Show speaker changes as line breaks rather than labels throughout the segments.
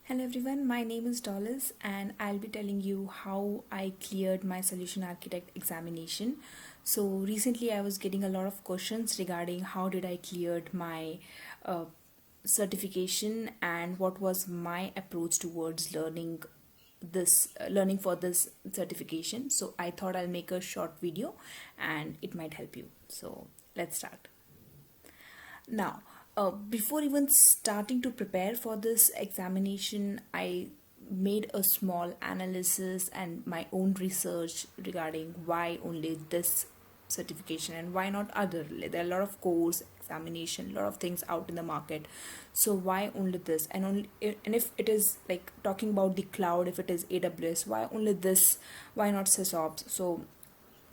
Hello everyone, my name is Dollars and I'll be telling you how I cleared my solution architect examination. So recently I was getting a lot of questions regarding how did I cleared my uh, certification and what was my approach towards learning for this certification. So I thought I'll make a short video and it might help you. So let's start. Now, before even starting to prepare for this examination, I made a small analysis and my own research regarding why only this certification and why not other. There are a lot of course examination, a lot of things out in the market, so why only this? And if it is like talking about the cloud, if it is AWS, why only this? Why not sysops? So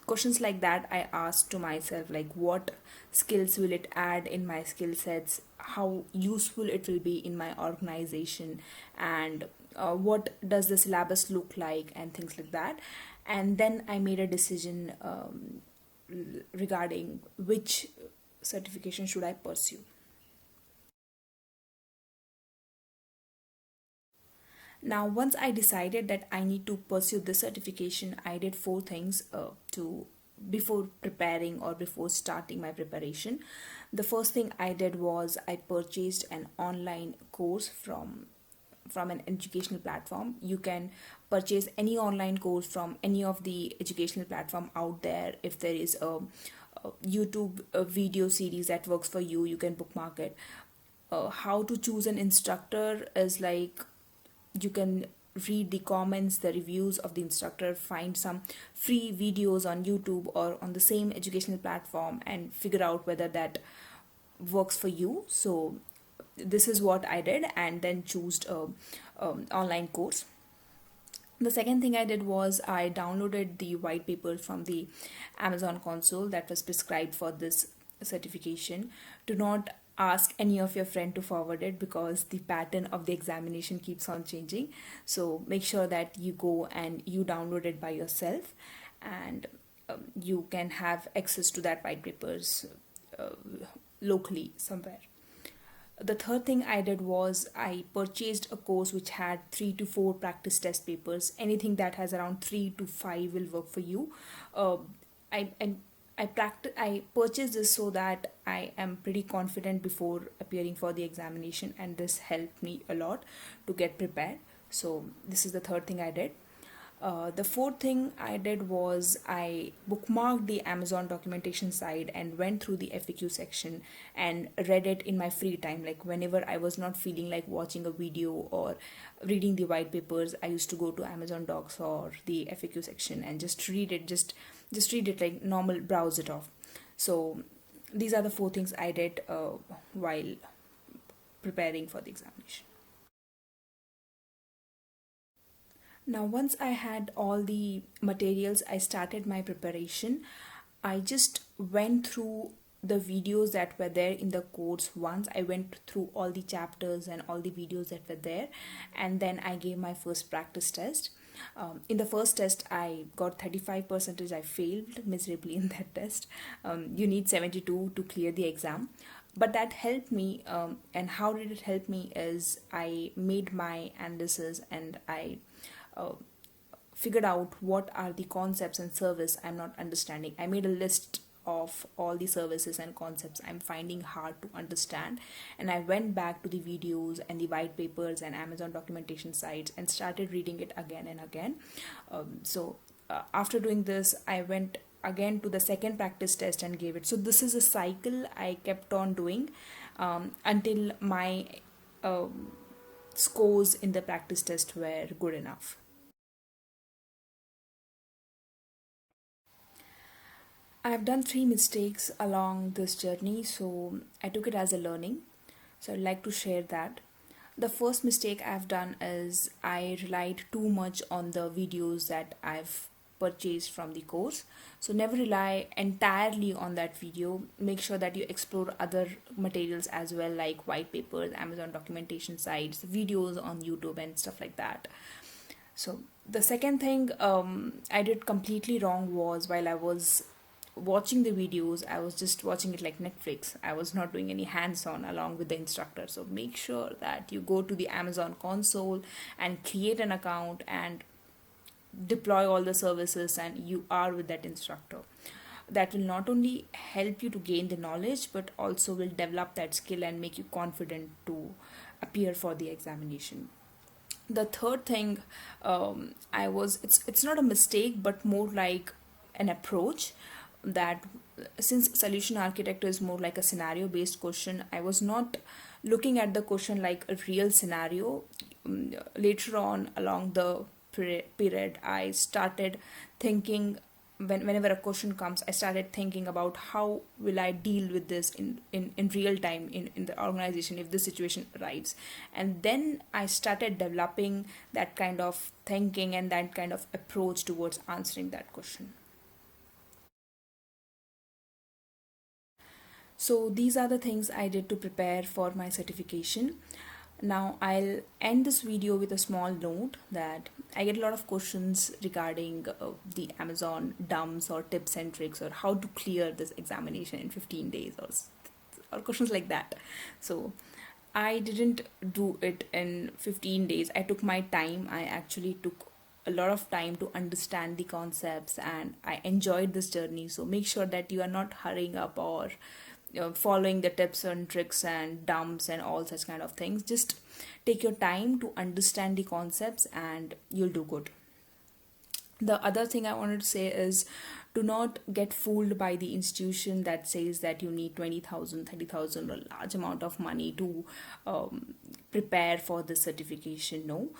questions like that I asked to myself, like what skills will it add in my skill sets, how useful it will be in my organization, and what does the syllabus look like, and things like that. And then I made a decision regarding which certification should I pursue. Now, once I decided that I need to pursue this certification, I did four things to before preparing or before starting my preparation. The first thing I did was I purchased an online course from an educational platform. You can purchase any online course from any of the educational platform out there. If there is a YouTube video series that works for you, you can bookmark it. How to choose an instructor is like you can read the comments, the reviews of the instructor, find some free videos on YouTube or on the same educational platform and figure out whether that works for you. So this is what I did, and then chose a online course. The second thing I did was I downloaded the white paper from the Amazon console that was prescribed for this certification. Do not ask any of your friend to forward it because the pattern of the examination keeps on changing. So make sure that you go and you download it by yourself, and you can have access to that white papers uh, locally somewhere. The third thing I did was I purchased a course which had 3 to 4 practice test papers. Anything that has around 3 to 5 will work for you. Uh, I, I I purchased this so that I am pretty confident before appearing for the examination, and this helped me a lot to get prepared. So this is the third thing I did. The fourth thing I did was I bookmarked the Amazon documentation site and went through the FAQ section and read it in my free time. Like whenever I was not feeling like watching a video or reading the white papers, I used to go to Amazon Docs or the FAQ section and just read it, just read it like normal, browse it off. So these are the four things I did while preparing for the examination. Now, once I had all the materials, I started my preparation. I just went through the videos that were there in the course once. I went through all the chapters and all the videos that were there, and then I gave my first practice test. In the first test, I got 35%. I failed miserably in that test. You need 72 to clear the exam. But that helped me, and how did it help me is I made my analysis and I uh, figured out what are the concepts and service I'm not understanding. I made a list of all the services and concepts I'm finding hard to understand, and I went back to the videos and the white papers and Amazon documentation sites and started reading it again and again. After doing this, I went again to the second practice test and gave it. So this is a cycle I kept on doing until my scores in the practice test were good enough. I've done three mistakes along this journey, so I took it as a learning. So I'd like to share that. The first mistake I've done is I relied too much on the videos that I've purchased from the course. So never rely entirely on that video. Make sure that you explore other materials as well, like white papers, Amazon documentation sites, videos on YouTube, and stuff like that. So the second thing I did completely wrong was watching the videos, I was just watching it like Netflix. I was not doing any hands-on along with the instructor. So make sure that you go to the Amazon console and create an account and deploy all the services, and you are with that instructor. That will not only help you to gain the knowledge, but also will develop that skill and make you confident to appear for the examination. The third thing, it's not a mistake but more like an approach, that since solution architect is more like a scenario based question, I was not looking at the question like a real scenario. Later on along the period, I started thinking, whenever a question comes, I started thinking about how will I deal with this in real time in the organization if this situation arrives. And then I started developing that kind of thinking and that kind of approach towards answering that question. So these are the things I did to prepare for my certification. Now I'll end this video with a small note that I get a lot of questions regarding the Amazon dumps or tips and tricks, or how to clear this examination in 15 days, or questions like that. So I didn't do it in 15 days. I took my time. I actually took a lot of time to understand the concepts, and I enjoyed this journey. So make sure that you are not hurrying up or following the tips and tricks and dumps and all such kind of things. Just take your time to understand the concepts and you'll do good. The other thing I wanted to say is, do not get fooled by the institution that says that you need 20,000, 30,000, or a large amount of money to prepare for the certification. No,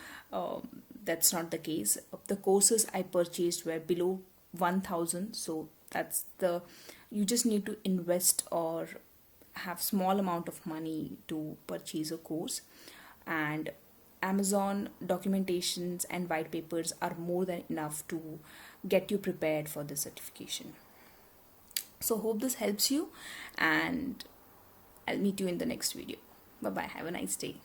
that's not the case. The courses I purchased were below 1,000, so that's the you just need to invest or have small amount of money to purchase a course. And Amazon documentations and white papers are more than enough to get you prepared for the certification. So hope this helps you, and I'll meet you in the next video. Bye bye. Have a nice day.